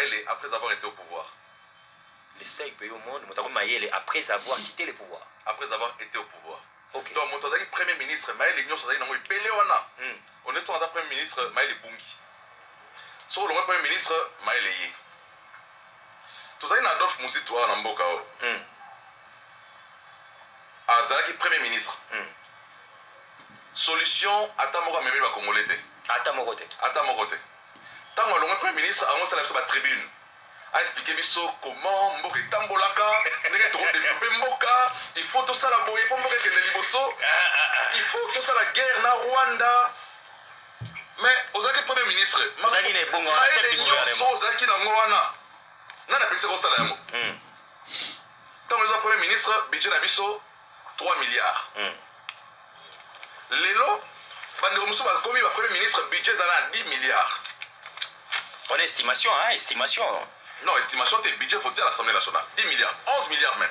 Maëlle après avoir été au pouvoir. Les 5 pays au monde, Moutakou Maëlle après avoir quitté le pouvoir. Après avoir été au pouvoir. Okay. Donc, Moutazaki Premier ministre, Maëlle Nyon Sazaki Nango Pelewana. On est sur Premier ministre Maëlle Bungi. Sur le Premier ministre Maëlle Ye. Tout ça, il y a Adolphe Mousitoua Namboka. Azaki Premier ministre. Solution à Tamora Mémé va Congolais. À Tamorote. Tant que le Premier ministre a lancé la tribune. A expliqué comment Mboka Tambolaka, développer Mboka, il faut tout ça la boye pour Mboka Kendeliboso, il faut tout ça la guerre na Rwanda. Mais Ozaki Premier ministre, Ozaki ne bongo Ozaki na Ngwana. Nana pexé comme ça là. Tant que le Premier ministre, budget na biso 3 milliards. Lelo, bande muso ba komi ba Premier ministre budget zana 10 milliards. On a estimation, hein, estimation. Non, estimation, c'est budget voté à l'Assemblée nationale. 10 milliards, 11 milliards même.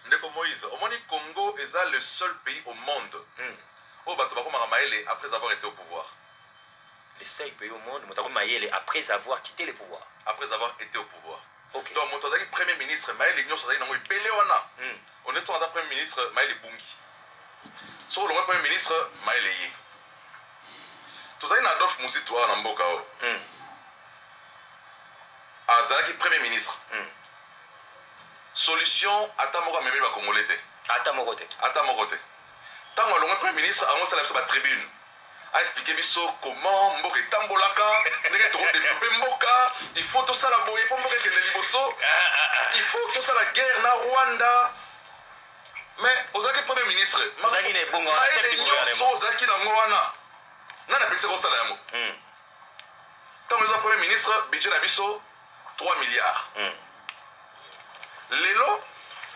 Ndeko Moïse, au Moni Congo est le seul pays au monde où Batobako Maëlle après avoir été au pouvoir. Les 5 pays au monde, Moutakou Maëlle après avoir quitté le pouvoir. Après avoir été au pouvoir. Okay. Donc, Moutazaki Premier ministre, Maëlle Nyon Sazaki Nango Pelewana. On est sur Premier ministre Maëlle Bungi. Sur le Premier ministre Maëlle Ye. Tout ça, il y a Adolphe Mousitoua Namboka. Azaki Premier ministre. Solution à Tamora Mémé va Congolais. À Tamorote. Tant que le Premier ministre a lancé la tribune. A expliqué comment Mboka Tambolaka, développer Mboka, il faut tout ça la boye pour Mboka Kendeliboso, il faut tout ça la guerre na Rwanda. Mais Ozaki Premier ministre, Ozaki ne bongo Ozaki na Ngwana. Nana pexé comme ça là. Tant que le Premier ministre, budget na biso 3 milliards. Lelo,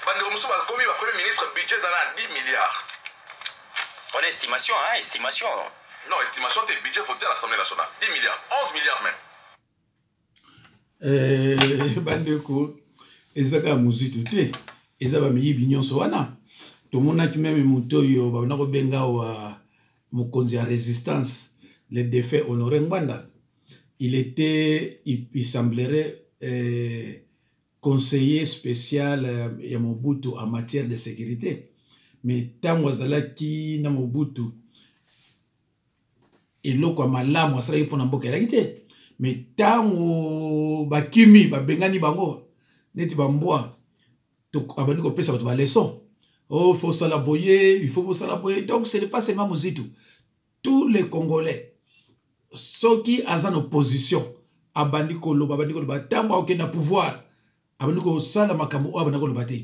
bande muso ba komi ba Premier ministre budget zana 10 milliards. On a estimation, hein, estimation. Non, estimation, c'est budget voté à l'Assemblée nationale. 10 milliards, 11 milliards même. Bandeko, ezaka muzitu te, ezaba miyibi nyonso wana. Tomonaki même mutoyo ba nako benga wa mokonzi ya résistance, le défait Honoré Ngbanda. Il semblerait conseiller spécial ya Mobutu en matière de sécurité. Mais tant wazalaki na Mobutu eloko malamu asala pona mboka elaki te. Mais tango bakimi babengani bango neti bambwa to abandi ko pesa bato ba leçon. Oh, il faut s'alaboyer, il faut s'alaboyer. Donc ce n'est pas seulement Mozitu. Tous les Congolais, ceux qui sont en opposition, abandi ko loba tango aucun na pouvoir, abandi ko sala makambo abandi ko loba te.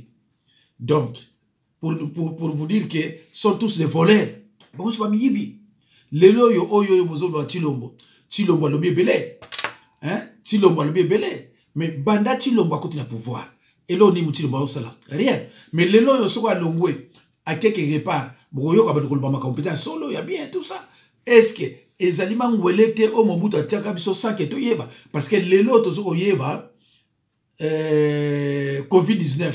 Donc pour vous dire que sont tous des voleurs. Bon, c'est pas miyibi. Lelo yo oyo mozoba Chilombo lobi belé. Hein? Chilombo lobi belé. Mais banda Chilombo a côté na pouvoir. Et là, on est Chilombo au sala. Rien. Mais lelo yo soko alongwe à quelque part. Boyo ka bandi ko loba ma compétence solo ya bien tout ça. Est-ce que les aliments welete o Mobutu atiaka biso sanke to yeba parce que lelo to soko yeba COVID-19.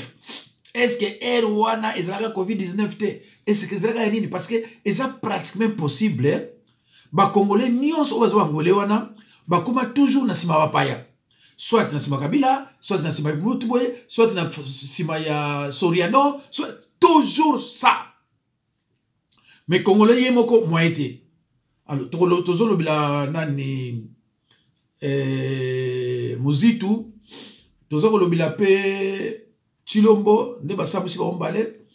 Est-ce que Erwana est la COVID-19 te? Est-ce que c'est nini? Parce que c'est pratiquement possible. Ba Congolais nyons o bazo Angolais wana ba kuma toujours na sima bapaya. Soit na sima Kabila, soit na sima Mutboye, soit na sima ya Soriano, soit toujours ça. Mais Congolais yemoko moité. Alors tozolo bila nani Mozitu tozolo bila pe Chilombo, ne basabusi ba ombale,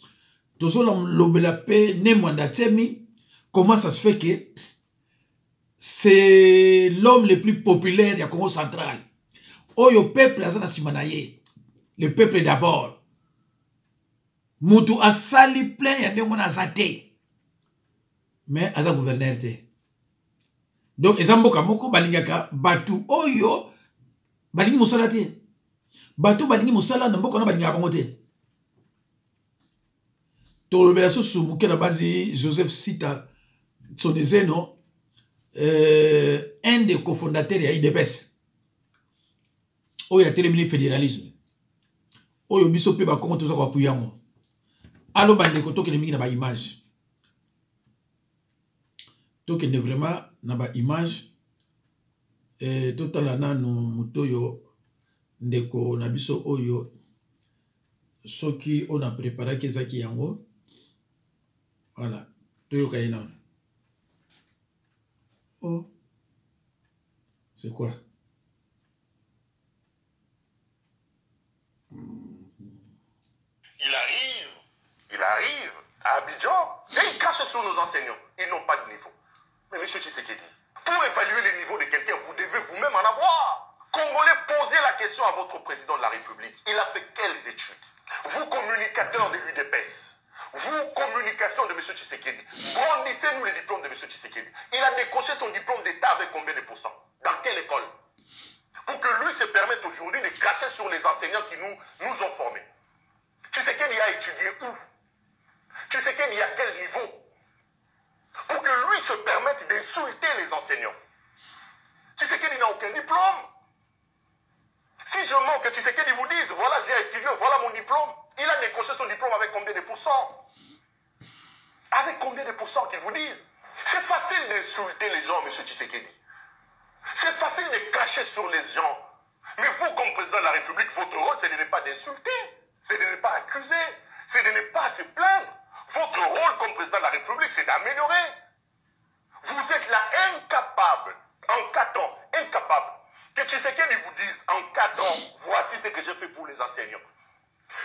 tozo lobela pe ne mwanda temi. Comment ça se fait que c'est l'homme le plus populaire du Congo central? Oyo peuple azana simanaye. Le peuple d'abord. Mutu asali plein ya ndengona azate. Mais aza gouverneur te. Donc ezamboka moko balingaka batu oyo balingi musala te. Bato balingi musala na mboka na balinga bango te. Tolobela so sumuke na bazi Joseph Sita Tsonezeno, un des cofondateurs ya IDPS. Oyo a terminé fédéralisme. Oyo biso pe ba kongo toza kwa puyango. Alo bande ko tokene mingi na ba image. Tokene vraiment na ba image totala nano moto oyo ndeko na biso oyo soki on a préparé kezaki yango voilà toyoka ye nano. Oh c'est quoi? Il arrive à Abidjan et il crache sur nos enseignants. Ils n'ont pas de niveau. Mais monsieur Tshisekedi, pour évaluer le niveau de quelqu'un, vous devez vous-même en avoir. Congolais, posez la question à votre président de la République. Il a fait quelles études? Vous, communicateur de l'UDPS, vous, communication de M. Tshisekedi, brandissez-nous les diplômes de M. Tshisekedi. Il a décroché son diplôme d'État avec combien de pourcents? Dans quelle école? Pour que lui se permette aujourd'hui de cracher sur les enseignants qui nous ont formés. Tshisekedi a étudié où? Tshisekedi à quel niveau? Pour que lui se permette d'insulter les enseignants. Tshisekedi n'a aucun diplôme. Si je mens que Tshisekedi vous dise, voilà j'ai étudié, voilà mon diplôme, il a décroché son diplôme avec combien de pourcents? Avec combien de pourcents qu'ils vous disent? C'est facile d'insulter les gens, M. Tshisekedi. C'est facile de cracher sur les gens. Mais vous, comme président de la République, votre rôle, c'est de ne pas d'insulter, c'est de ne pas accuser, c'est de ne pas se plaindre. Votre rôle comme président de la République, c'est d'améliorer. Vous êtes là incapable, en 4 ans, incapable, que Tshisekedi vous dise, en 4 ans, voici ce que j'ai fait pour les enseignants.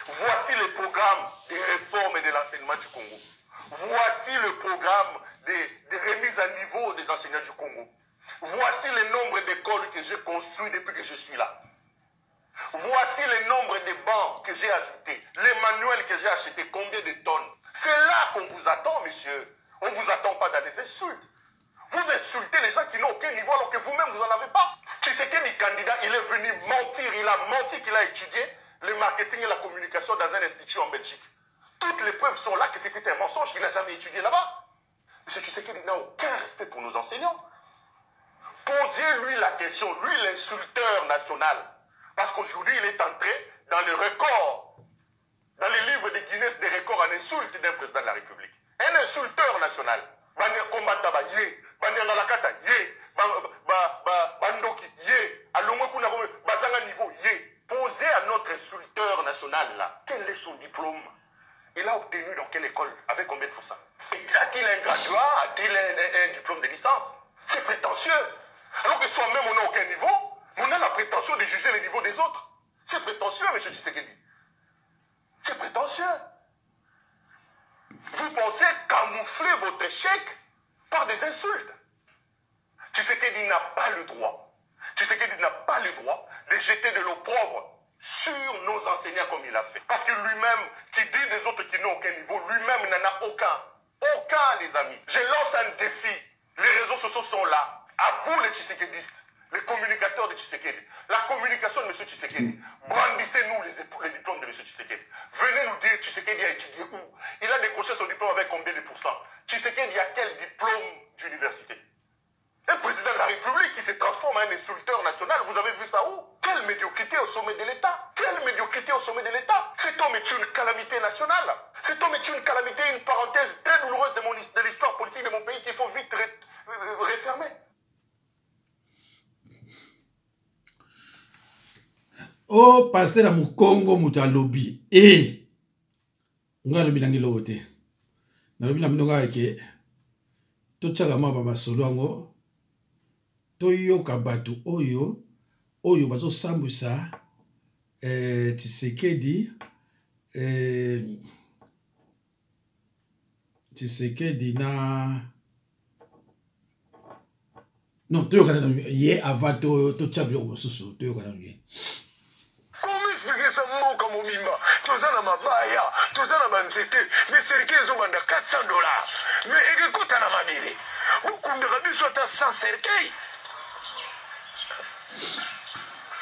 Voici le programme de réforme et de l'enseignement du Congo. Voici le programme de remise à niveau des enseignants du Congo. Voici le nombre d'écoles que j'ai construites depuis que je suis là. Voici le nombre de bancs que j'ai ajoutés, les manuels que j'ai achetés, combien de tonnes. C'est là qu'on vous attend, monsieur. On ne vous attend pas dans les insultes. Vous insultez les gens qui n'ont aucun niveau alors que vous-même, vous n'en avez pas. Tshisekedi, candidat, il est venu mentir. Il a menti qu'il a étudié le marketing et la communication dans un institut en Belgique. Toutes les preuves sont là que c'était un mensonge, qu'il n'a jamais étudié là-bas. Monsieur Tshisekedi n'a aucun respect pour nos enseignants. Posez-lui la question, lui l'insulteur national. Parce qu'aujourd'hui, il est entré dans le record, dans les livres de Guinness des records en insulte d'un président de la République. Un insulteur national. Combataba ye, Banyangalakata ye, Bandoki ye, Alongokuna Bazanga niveau ye. Posez à notre insulteur national là, quel est son diplôme? Il a obtenu dans quelle école? Avec combien de pourcents? A-t-il un graduat? A-t-il un diplôme de licence? C'est prétentieux. Alors que soi-même on n'a aucun niveau, on a la prétention de juger le niveau des autres. C'est prétentieux, M. Tshisekedi. C'est prétentieux. Vous pensez camoufler votre échec par des insultes. Tshisekedi n'a pas le droit. Tshisekedi n'a pas le droit de jeter de l'opprobre sur nos enseignants comme il a fait. Parce que lui-même, qui dit des autres qui n'ont aucun niveau, lui-même n'en a aucun. Aucun, les amis. Je lance un défi. Les réseaux sociaux sont là. À vous, les Tshisekedistes, les communicateurs de Tshisekedi, la communication de M. Tshisekedi, brandissez-nous les diplômes de M. Tshisekedi. Venez nous dire Tshisekedi a étudié où? Il a décroché son diplôme avec combien de pourcents? Tshisekedi a quel diplôme d'université? Un président de la République qui se transforme en un insulteur national, vous avez vu ça où? Quelle médiocrité au sommet de l'État! Quelle médiocrité au sommet de l'État! Cet homme est une calamité nationale. Cet homme est une calamité, une parenthèse très douloureuse de l'histoire politique de mon pays qu'il faut vite refermer. Oh, pasteur Mukongo mutalobi. Nga lobi nangi lote. Na lobi na mnoga ke tochaka maba masolo ngo. Toyoka batu oyo bazo sambusa Tshisekedi na non toyoka na ye avato to chabyo mosusu toyoka na ye. Comment expliquer ça moko momimba? Tozana mabaya, tozana banzete, mais cercueil ezobanda $400. Mais ekota na mabele. Okundaka biso ata 100 cercueil.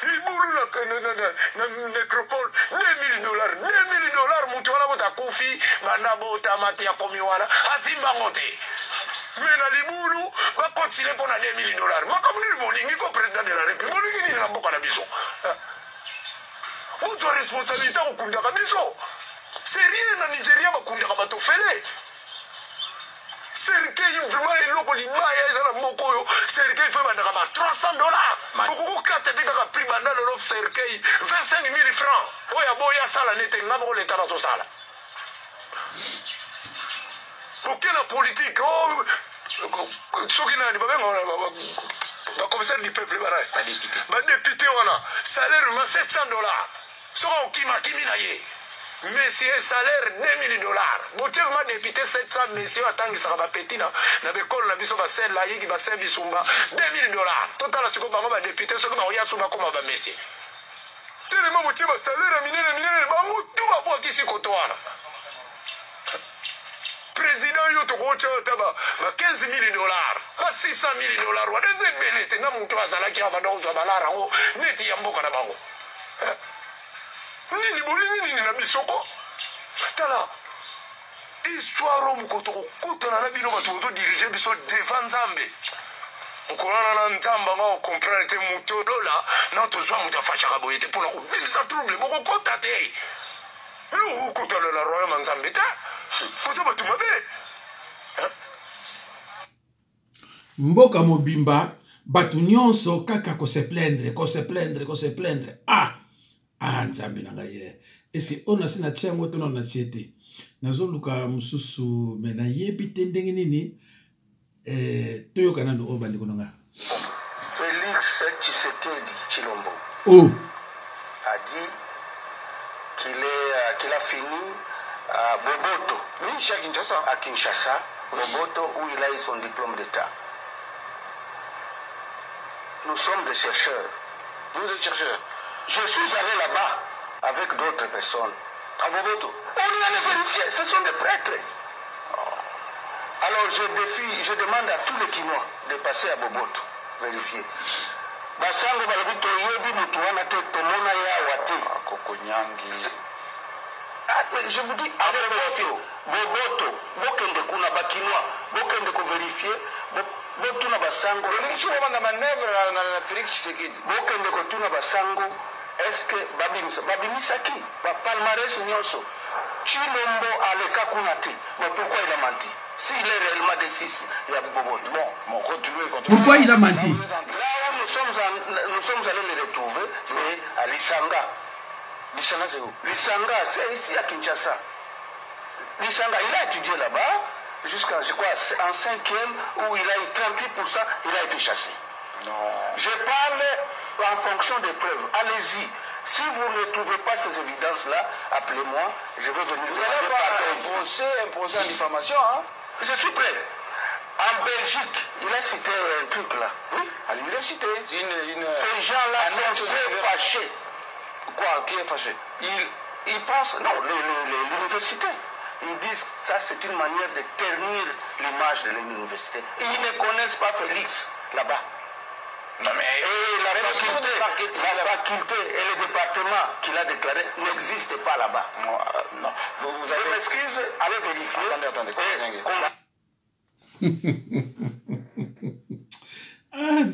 Libulu na necropole $2 million. $2 million mutu wana kota kofi banda bota mati ya komiwana asimba ngote. Mais na libulu va continuer pour $2 million. Makamuni bolingi ko président de la République. Bolingi ni na mboka na biso. Votre responsabilité au kundaka biso. C'est rien na Nigeria bakundaka batofele. Cercueil vraiment eloko libaya ezala moko yo. Cercueil cercueil faut bandaka ma $300 okokata te kaka prix banda lelo cercueil 25 000 francs oyo aboya asala nete nga moko leta na tosala okela politique soki nani babenga bacommissaire du peuple baraye badepute wana salaire ma $700 soka okimakimi na ye monsieur salaire $2000 botie ma député 700 monsieur atangisaka bapeti na bekolo na biso basele ayiki basele bisumba $2000 totala siko bango badepute soki bakoya so bakoma bamesie telema botie basalaire minene bango tu babwakisi koto wana président yo tokotia ata ba $15 000 ba $600 000 wana eza ebele te nga moto azalaki awa banda kozwa balara yango neti ya mboka na bango nini bolingi nini na bisoko tala histoire oyo mokoto kokutana na bino bato botodirige biso devant nzambe okolana na nzambe anga okomprendre te moto lola na tozwa moto afashaka boye te mpona kobimisa trouble bokokota te okotana na royaume nzambe te oza bato mabe mboka mobimba bato nyonso kaka kose plaindre nzambe na ngai ye esi oyo nasi natia yango tona natie te nazoluka mosusu me nayebi te ndenge nini toyoka nano oyo bandeko na nga Félix Tshisekedi Tshilombo a dit qu'il a fini à Boboto, à Kinshasa, Boboto, où il a eu son diplôme d'État. Nous sommes des chercheurs. Vous êtes chercheurs? Je suis allé là-bas avec d'autres personnes. À Boboto. On y allait vérifier. Ce sont des prêtres. Alors je demande à tous les Kinois de passer à Boboto, vérifier. Basango balabito yebi mutuana te tomona ya wate. Kokonyangi. Je vous dis, avec Boboto, bokende kuna bakinois, bokende ko vérifier, botuna basango. Ils sont dans manœuvre en Afrique Tshisekedi. Bokende ko tuna basango, est-ce que babimisa qui? Ba palmarès nyonso. Tshilombo aleka kuna te. Mais pourquoi il a menti? S'il est réellement de 6, il y a Boboto. Bon, continuez. Pourquoi il a menti? Là où nous sommes allés les retrouver, c'est à Lisanga. Lisanga, c'est où? Lisanga, c'est ici à Kinshasa. Lisanga, il a étudié là-bas jusqu'à, je crois, en 5e, où il a eu 38%, il a été chassé. Non. Je parle en fonction des preuves. Allez-y. Si vous ne trouvez pas ces évidences-là, appelez-moi, je vais venir vous allez pas un procès en diffamation, hein? Je suis prêt. En Belgique, il a cité un truc là. Oui, à l'université. Ces gens-là sont très fâchés. Quoi? Qui est fâché? Ils pensent, non, l'université. Ils disent que ça c'est une manière de ternir l'image de l'université. Ils ne connaissent pas Félix là-bas. Non mais et la faculté et le département qu'il a déclaré n'existent pas là-bas. Non. Vous avez m'excuse, allez vérifier.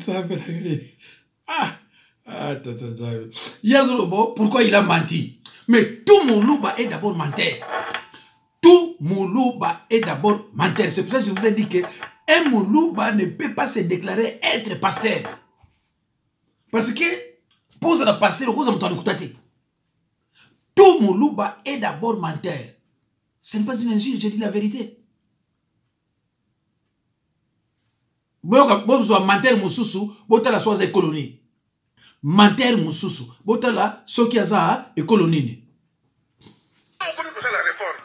Attendez. Yazolobo, pourquoi il a menti? Mais tout Moulouba est d'abord menteur. Tout Moulouba est d'abord menteur. C'est pour ça que je vous ai dit que un Moulouba ne peut pas se déclarer être pasteur. Parce que, pour ça, le pasteur, tout Moulouba est d'abord menteur. Ce n'est pas une injure, je dis la vérité. Bon, menteur Moussoussou, botala soit des colonies. Menteur Moussoussou, botala sokiaza et colonie. On connaît pour ça la réforme.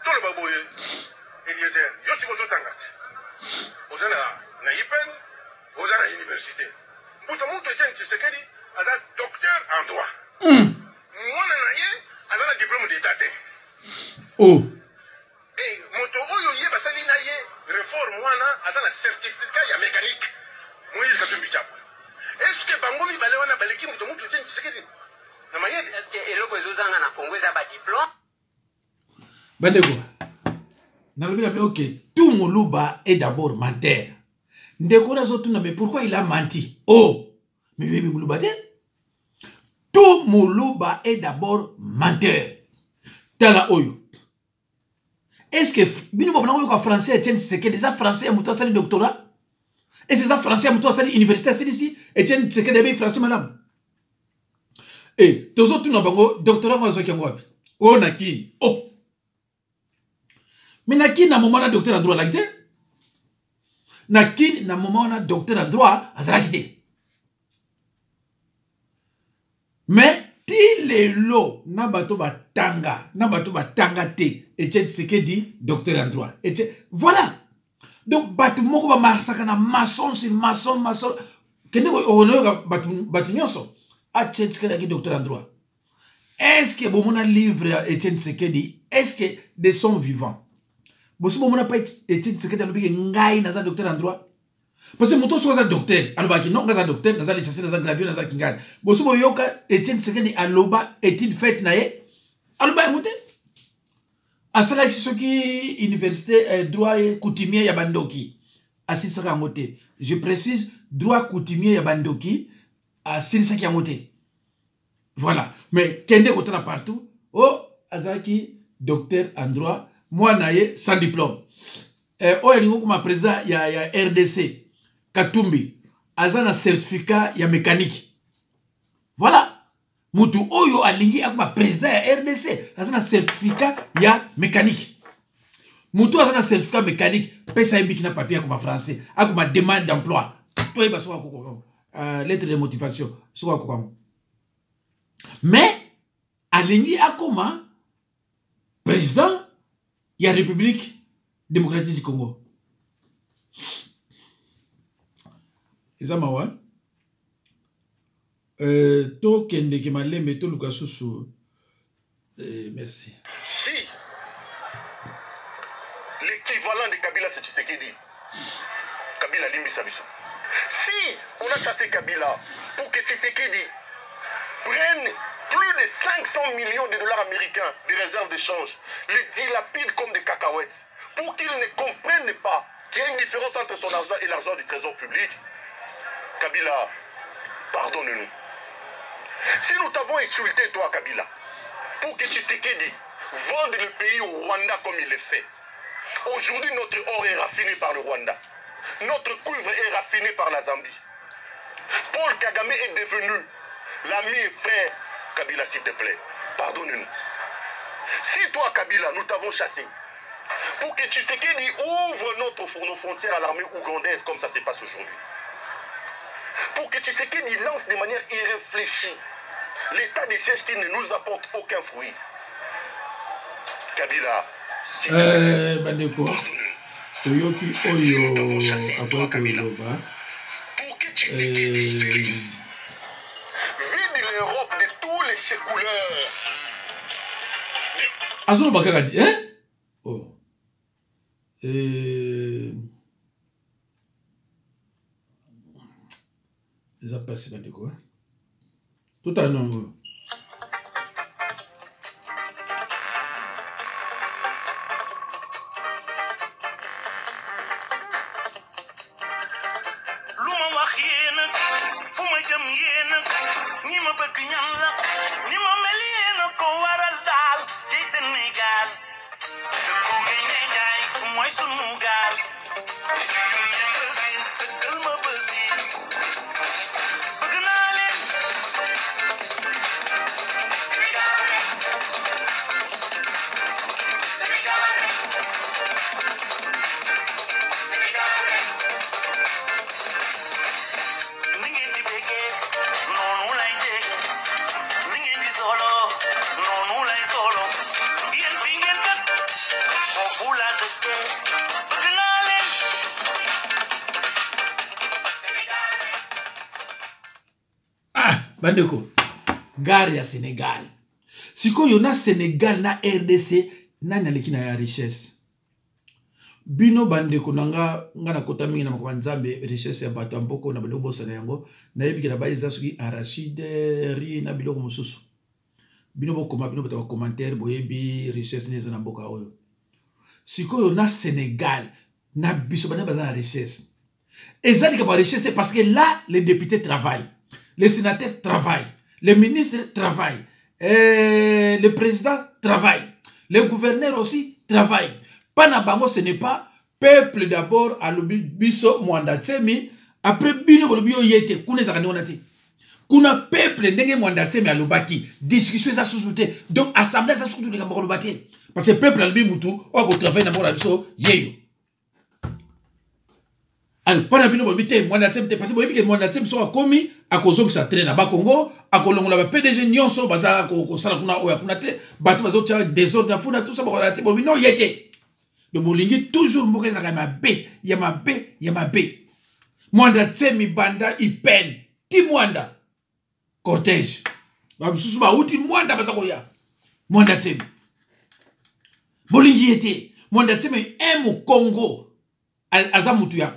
Tout le babouye, Eliezer, yo si vous tangat. Vous êtes na IPEN, vous êtes à l'université. Mouta Etienne Tshisekedi, as un docteur en droit. Moi, a un diplôme d'état. Oh. Et moto oyo ye basali na ye réforme wana a un certificat ya mécanique. Moïse Katumbi Chapwe. Est-ce que bangomi balé wana baleki moto Etienne Tshisekedi? Na mayele. Est-ce que eloko ezozanga na Congo za ba diplôme? Bandeko. Ok, tout Moulouba est d'abord menteur. Mais pourquoi il a menti? Oh, mais oui, Moulouba. Tout Moulouba est d'abord menteur. Tala Oyo. Est-ce que Bino Français, c'est que déjà français, a monté le doctorat? Et c'est ça français à toi, ça dit université, c'est ici. Etienne Tshisekedi français madame. Et tous autres nous bango doctorat moi zo kiango wapi. Oh nakini. Oh. Mais nakini na moment na docteur en droit là kité. Nakini na moment na docteur en droit azala kité. Mais ti lelo na bato batanga te Etienne Tshisekedi docteur en droit. Voilà. Donc bato moko ba masaka na maçon sur maçon. Kende ko onoyo bato nyonso. Etienne Tshisekedi docteur en droit. Est-ce que bon livre Etienne Tshisekedi est-ce que de son vivant? Bosi bon pas Etienne Tshisekedi alobi ngai na za docteur en droit. Parce que moto so za docteur, alobaki non za docteur, na za licencié, na za gradué, na za kingani. Bosi bo yoka Etienne Tshisekedi aloba étude faite na ye. Aloba ngote. Asala ki soki université droit coutumier ya bandoki. Asisaka ngote. Je précise droit coutumier ya bandoki. Asisaka ngote. Voilà. Mais kende kotana partout. Oh, azaki docteur en droit. Moi naye sans diplôme. Oh elingo kuma président ya RDC. Katumbi. Azana certificat ya mécanique. Voilà. Mutu oyo alingi akuma président ya RDC. Azana certificat ya mécanique. Mutu azana certificat mécanique. Pesa imbiki na papier akuma français. Akuma demande d'emploi. Toi iba soka kokoko. Lettre de motivation. Soka kokoko. Mais alingi akoma président ya République démocratique du Congo. Izamawa to kende ki malembe to luka susu merci. Si l'équivalent de Kabila c'est Tshisekedi, Kabila limbisa biso. Si on a chassé Kabila pour que Tshisekedi prenne plus de 500 millions de dollars américains de réserves d'échange, les dilapide comme des cacahuètes, pour qu'ils ne comprennent pas qu'il y a une différence entre son argent et l'argent du trésor public, Kabila, pardonne-nous. Si nous t'avons insulté, toi, Kabila, pour que Tshisekedi vende le pays au Rwanda comme il le fait, aujourd'hui notre or est raffiné par le Rwanda, notre cuivre est raffiné par la Zambie. Paul Kagame est devenu l'ami et frère. Kabila, s'il te plaît, pardonne-nous. Si toi, Kabila, nous t'avons chassé, pour que Tshisekedi ouvre nos frontières à l'armée ougandaise, comme ça se passe aujourd'hui, pour que Tshisekedi lance de manière irréfléchie l'état des sièges qui ne nous apporte aucun fruit. Kabila, s'il te plaît, Bandeko, Toyoki Oyo, Kabila, pour que Tshisekedi vide l'Europe de tous les sécouleurs. Azolo Bakara dit, hein? Oh. Les a passés, Bandeko, hein? Tout à l'heure. Bandeko, gare ya Sénégal. Siko yona Sénégal na RDC, nani aleki na ya richesse. Bino bandeko nanga na kota mingi na makwa nzambe richesse ya bato mpoko na bandeko bosa na yango, na yebi kena baiza suki arachide, ri na biloko mosusu. Bino bokoma bino bata commentaire boyebi richesse neza na mboka oyo. Siko yona Sénégal na biso bana baza na richesse. Ezali ka ba richesse parce que là les députés travaillent. Les sénateurs travaillent, les ministres travaillent, le président travaille, les gouverneurs aussi travaillent. Panabango, ce n'est pas peuple d'abord alobi biso mwanda tsemi après bino bolobi oyete kuna ezaka ndenge te kuna peuple ndenge mwanda tsemi alobaki discussion eza susu te donc assemblée eza susu likambo koloba te parce que peuple alobi mutu oyo akotravaille na moko na biso yeyo alors pana bino bolobi te mwanda tsemi te parce que boyebi ke mwanda tsemi so akomi akozongisa train na bakongo akolongola ba PDG nyonso baza kosala kuna oyo kuna te bato bazotia désordre na funa tout ça bakola te bolobi no yete donc bolingi toujours mboka ezalaka ya mabe mwanda tsemi banda ipen ti mwanda cortège bamisusu bauti mwanda baza koya mwanda tsemi bolingi yete mwanda tsemi Congo aza mutu ya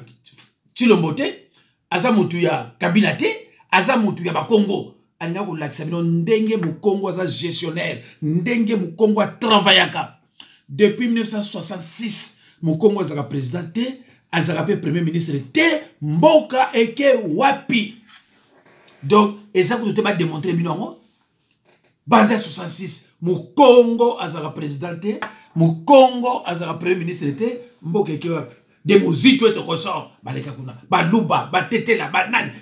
Chilombo te aza mutu ya Kabila te aza mutu ya bakongo alinga kolakisa bino ndenge mukongo aza gestionnaire ndenge mukongo atravaillaka depuis 1966 mukongo azaka président te azaka pe premier ministre te mboka eke wapi donc eza ko te ba démontrer bino ngo banda 66 mukongo azaka président te mukongo azaka premier ministre te mboka eke wapi de mozito ete koso baleka kuna baluba batetela banani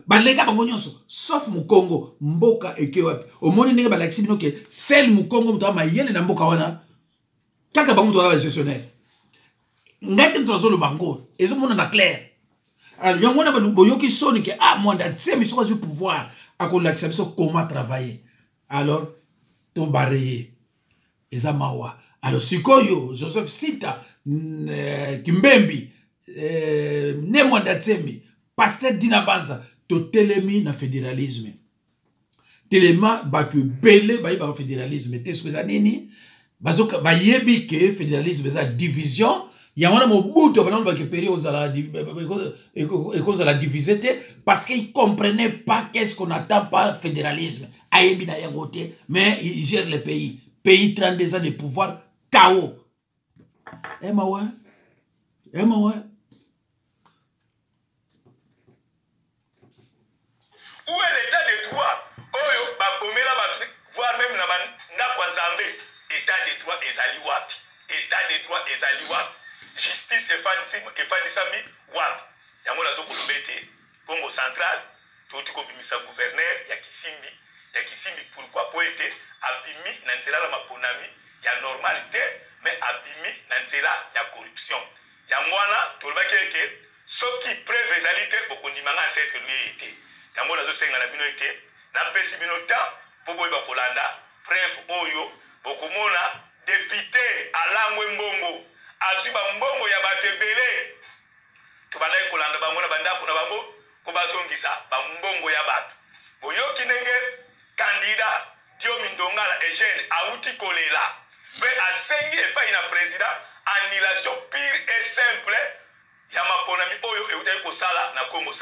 baleka bango nyonso sauf mukongo mboka eke wapi omoni ndenge balakisi bino ke sel mukongo muto mayele na mboka wana kaka bango muto wa gestionnaire ngati mtozolo bango ezomona na clair alors yango na boyoki soni ke mwanda tsemi soko zu pouvoir akolakisa biso comment travailler alors to bareye eza mawa alors sikoyo Joseph Sita Kimbembi ne mwanda tsemi pasteur Dina Banza to telemi na fédéralisme telema batu belé bayi ba fédéralisme te soza nini bazoka bayebi ke fédéralisme eza division yangona mobuto banano ba ke période la divisité parce qu'ils comprenaient pas qu'est-ce qu'on attend par fédéralisme ayebi na yangote mais il gère le pays 32 ans de pouvoir chaos. Où est l'état de droit? Oyo babomela batu voire même na kwanzambe état de droit ezali wapi? État de droit ezali wapi? Justice efandisami wapi? Yango nazo kolobete Congo central toti ko bimisa gouverneur ya Kisimbi pourquoi po ete abimi na nzela la maponami ya normalité mais abimi na nzela ya corruption. Yango wana tolobaki ete soki preuve ezalité bokondimanga ancêtre lui ete. Yango nazo senga na bino ete na pesi bino temps po boyeba kolanda preuve oyo bokomona député Alangwe Mbongo azuba mbongo ya batebele tobandaki kolanda bango na bandako na bango ko bazongisa bambongo ya bato boyoki ndenge candidat Diomi Ndongala Eugène auti kolela pe asengi epai na président annulation pure et simple ya maponami oyo eutaki kosala na Congo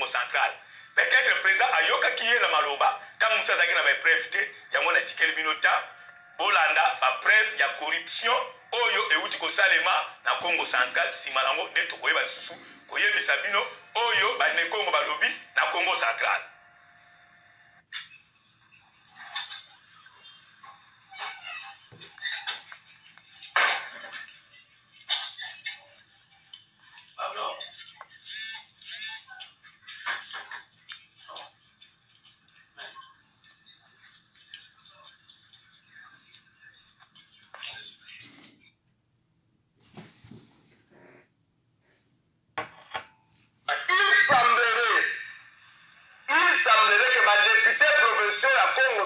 central. Peut-être président ayoka kiye na maloba tant musa zaki na ba preuve te yango na tikeli binota bolanda ba preuve ya corruption oyo euti kosalema na Congo central simalango de to koyeba susu koyebisa bino oyo ba ne Congo balobi na Congo central.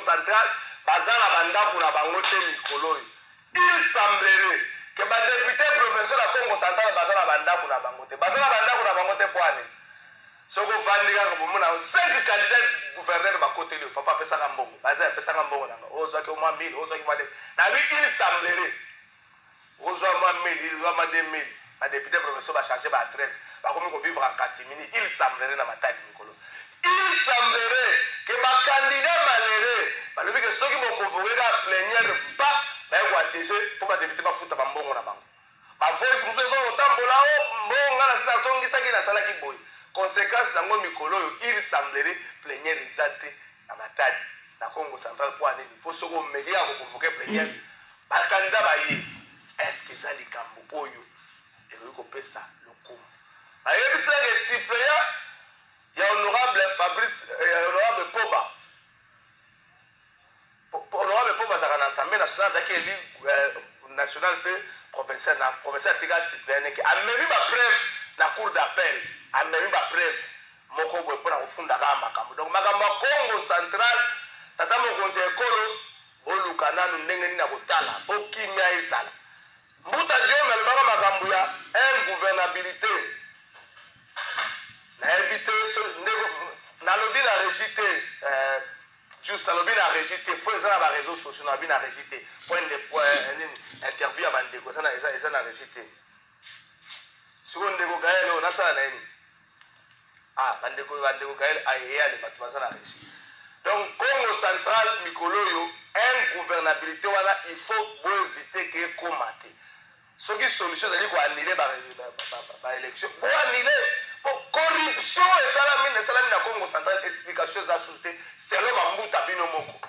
Central bazana bandaku na bango te mikolo. Il semblerait que ba député provincial ya Congo Central bazana bandaku na bango te. Bazana bandaku na bango te poane. Soko vandika ko mona 5 candidats gouverneur ba côté le papa pesa ka mbongo. Bazana pesa ka mbongo nanga. Ozo ki o mwa 1000, ozo ki mwa 1000. Na lui il semblerait. Ozo mwa 1000, il mwa 2000. Ba député provincial ba changer ba adresse. Ba komi ko vivre en catimini. Il semblerait na matadi mikolo. Il semblerait que ma candidat malheureux, balobi que ceux qui vont convoquer la plénière pas, ba ko assiéger pour ba député ba futa ba mbongo na bango. Ba voice muso zo otambola o mbonga na sita songi saki na sala ki boy. Conséquence nango mikolo yo, il semblerait plénière izate na matadi na Congo central pour aller pour ce qu'on média ko convoquer plénière. Ba candidat ba yi, est-ce que ça likambo oyo et ça le coup. Aïe, c'est le suppléant, il y a honorable Fabrice, honorable Poba. Honorable Poba, ça a une assemblée nationale qui est élu national professeur Tiga suppléant, qui a même ma preuve dans la cour d'appel, a même ma preuve. Moko boy pour la funda makambo. Donc makambo Congo central, tata mo conseil kolo, olukana ndenge ni na kotala, okimia ezala. Mbuta Dieu melbaka makambo ya ingouvernabilité. Na évité na lobi na régité juste na lobi na régité, faut ezala ba réseaux sociaux na bi na régité. Point de interview à bandeko ça na régité. Seconde ndeko gaelo na sala na ni. Ah, bandeko gael aye les bato na régité. Donc Congo central mikoloyo ingouvernabilité wala il faut éviter que comate. Ce qui solution c'est quoi annuler ba élection. Pour annuler corruption et la Congo central explication za société c'est le mambuta bino moko.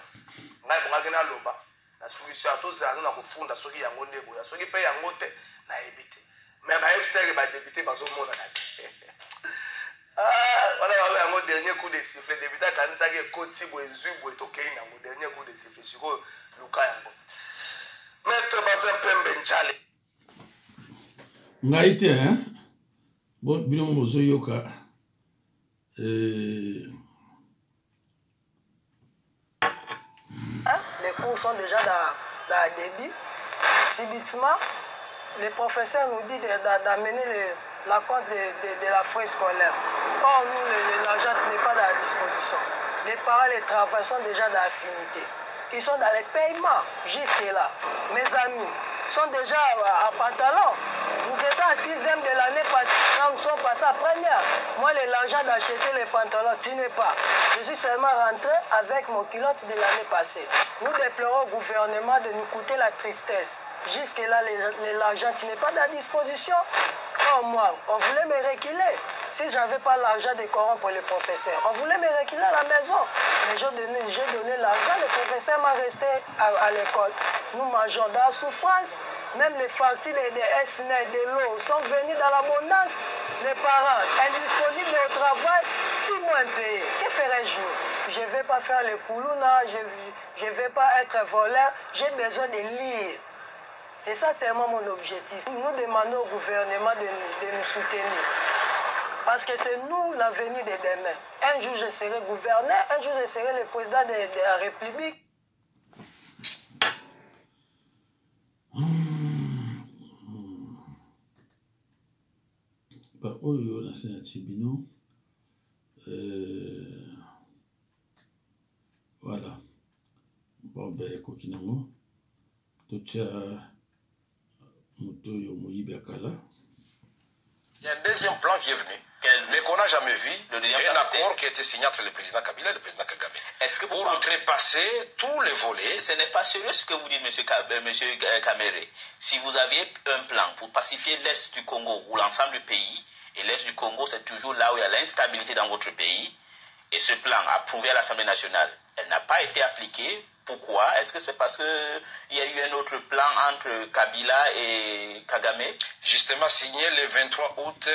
Ngai bongakena loba. La solution à tous na kufunda soki yango ndeko ya soki pe yango te na éviter. Mais ba FCR ba député bazo mona na. Ah, voilà yango dernier coup de sifflet député kanisa ke koti bwezubwe tokei nango dernier coup de sifflet siko luka yango. Maître Bazin Pembe Nchale. Ngai te hein. Bon bino mozo yoka les cours sont déjà dans débit. Subitement, les professeurs nous disent d'amener la compte de la feuille scolaire. Or, nous, l'argent n'est pas dans la disposition. Les parents, les travailleurs sont déjà dans l'affinité. Ils sont dans les paiements, jusque là. Mes amis sont déjà à pantalon. Nous étions en 6e de l'année passée, quand nous sommes passés à première. Moi, l'argent d'acheter les pantalons, tu n'es pas. Je suis seulement rentré avec mon culotte de l'année passée. Nous déplorons au gouvernement de nous coûter la tristesse. Jusque-là, l'argent, tu n'es pas dans la disposition. Oh, moi, on voulait me reculer. Si je n'avais pas l'argent de corrompre pour les professeurs, on voulait me reculer à la maison. Mais j'ai donné l'argent, le professeur m'a resté à l'école. Nous mangeons dans la souffrance. Même les factures des SNE, de l'eau sont venues dans l'abondance. Les parents indisponibles au travail, 6 mois impayés. Que ferais-je? Je ne vais pas faire les koulouna, je ne vais pas être voleur. J'ai besoin de lire. C'est ça seulement mon objectif. Nous demandons au gouvernement de nous soutenir. Parce que c'est nous l'avenir de demain. Un jour je serai gouverneur, un jour je serai le président de la République. Oyo na sena Tibino. Voilà. Bon, ben, Kokinamo. Tocha Mutoyo Moyibi Akala. Il y a un deuxième plan qui est venu, mais qu'on n'a jamais vu, un accord qui a été signé entre le président Kabila et le président Kagame. Est-ce que pour outrepasser tous les volets? Ce n'est pas sérieux ce que vous dites, monsieur Kamere. Si vous aviez un plan pour pacifier l'Est du Congo ou l'ensemble du pays, et l'Est du Congo, c'est toujours là où il y a l'instabilité dans votre pays, et ce plan approuvé à l'Assemblée nationale, elle n'a pas été appliquée. Pourquoi? Est-ce que c'est parce qu'il y a eu un autre plan entre Kabila et Kagame? Justement signé le 23 août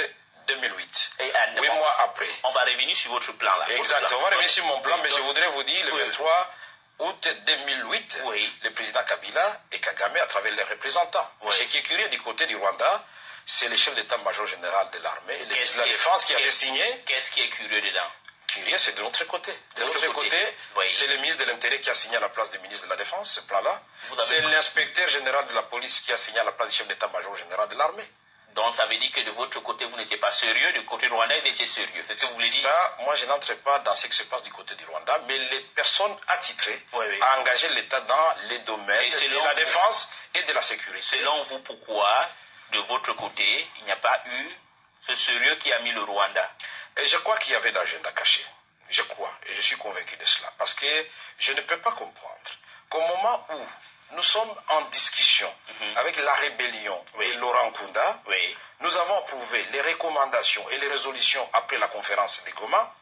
2008. Et 8 mois après. On va revenir sur votre plan là. Exact, on va revenir sur mon plan, mais je voudrais vous dire, le 23 août 2008, le président Kabila et Kagame à travers les représentants. Ce qui est curieux du côté du Rwanda, c'est le chef d'état-major général de l'armée et le ministre de la Défense qui avait signé. Qu'est-ce qui est curieux dedans? Curieux, c'est de l'autre côté. De l'autre côté, c'est le ministre de l'Intérieur qui a signé à la place du ministre de la Défense, ce plan-là. C'est l'inspecteur général de la police qui a signé à la place du chef d'état-major général de l'armée. Donc ça veut dire que de votre côté, vous n'étiez pas sérieux, du côté rwandais, vous étiez sérieux. C'est ce que vous voulez dire? Ça, moi, je n'entre pas dans ce qui se passe du côté du Rwanda, mais les personnes attitrées à engager l'État dans les domaines de la défense et de la sécurité. Selon vous, pourquoi, de votre côté, il n'y a pas eu ce sérieux qui a mis le Rwanda? Et je crois qu'il y avait d'agenda caché. Je crois, et je suis convaincu de cela. Parce que je ne peux pas comprendre qu'au moment où nous sommes en discussion avec la rébellion et Laurent Nkunda, nous avons approuvé les recommandations et les résolutions après la conférence de Goma,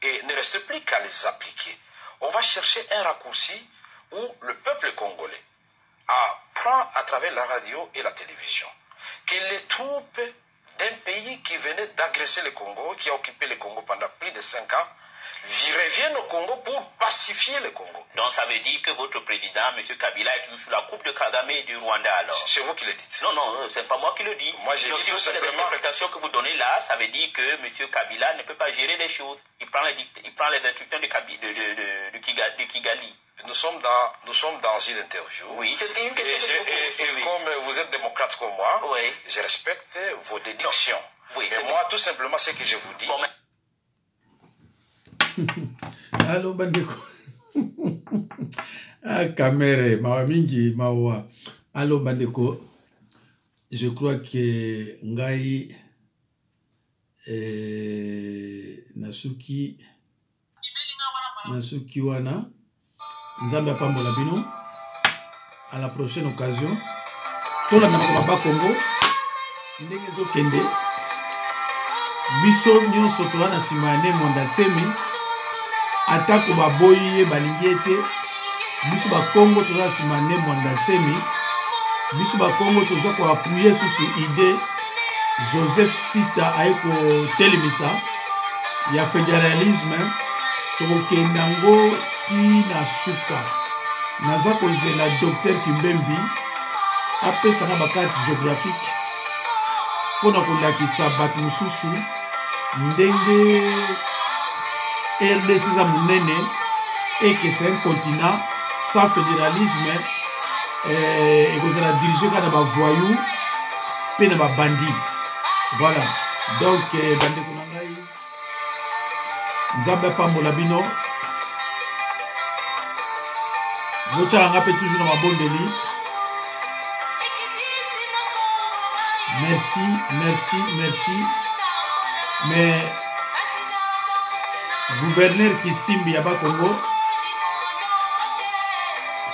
et ne reste plus qu'à les appliquer. On va chercher un raccourci où le peuple congolais apprend à travers la radio et la télévision que les troupes d'un pays qui venait d'agresser le Congo, qui a occupé le Congo pendant plus de 5 ans, reviennent au Congo pour pacifier le Congo. Donc ça veut dire que votre président, M. Kabila, est toujours sous la coupe de Kagame et du Rwanda alors? C'est vous qui le dites. Non, non, c'est pas moi qui le dis. Moi, j'ai dit tout simplement... L'interprétation que vous donnez là, ça veut dire que M. Kabila ne peut pas gérer les choses. Il prend les instructions de Kigali. Nous sommes dans une interview. Oui, c'est une question et comme vous êtes démocrate comme moi, oui, je respecte vos déductions. Oui, mais moi, tout simplement, ce que je vous dis... Bon, mais... Allô, bandeko. Ah, Kamere, mawa mingi, mawa. Allô, bandeko. Je crois que Ngai Nasuki wana Nzambe apambola bino. À la prochaine occasion. Tola na Baba Congo. Ndenge zo kende. Biso nyonso tola na simane monda tsemi. Atako baboyi balingi ete biso ba Congo toza simane monda tsemi. Biso ba Congo toza ko appuyer susu idée Joseph Sita aiko telemisa ya fédéralisme tokendango ti na suka naza kozela docteur Kimbembi apesa na bakarte géographique pona kolakisa bato mosusu ndenge RDC za munene et que c'est un continent sans fédéralisme et que ça dirigé par des voyous et des bandits. Voilà. Donc, bande konangai Nzambe pambola bino. Bocha nga pe toujours dans ma bondeli. Merci, merci, merci. Mais gouverneur Kisimbi Yaba Congo,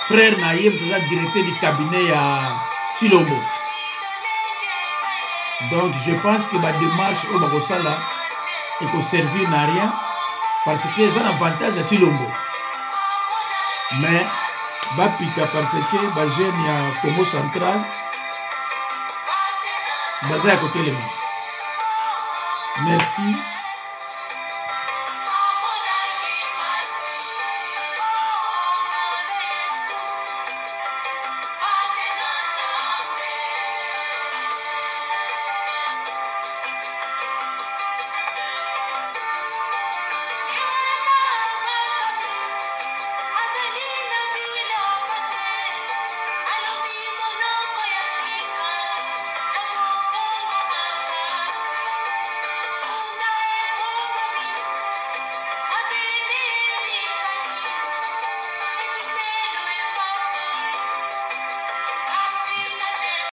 frère Naïm, directeur du cabinet à Chilombo. Donc je pense que ma démarche au Bagosala est qu'on servir n'a rien parce que c'est un avantage à Chilombo. Mais Bapika parce que Bagène à Congo central, Bazé à côté les mains. Merci.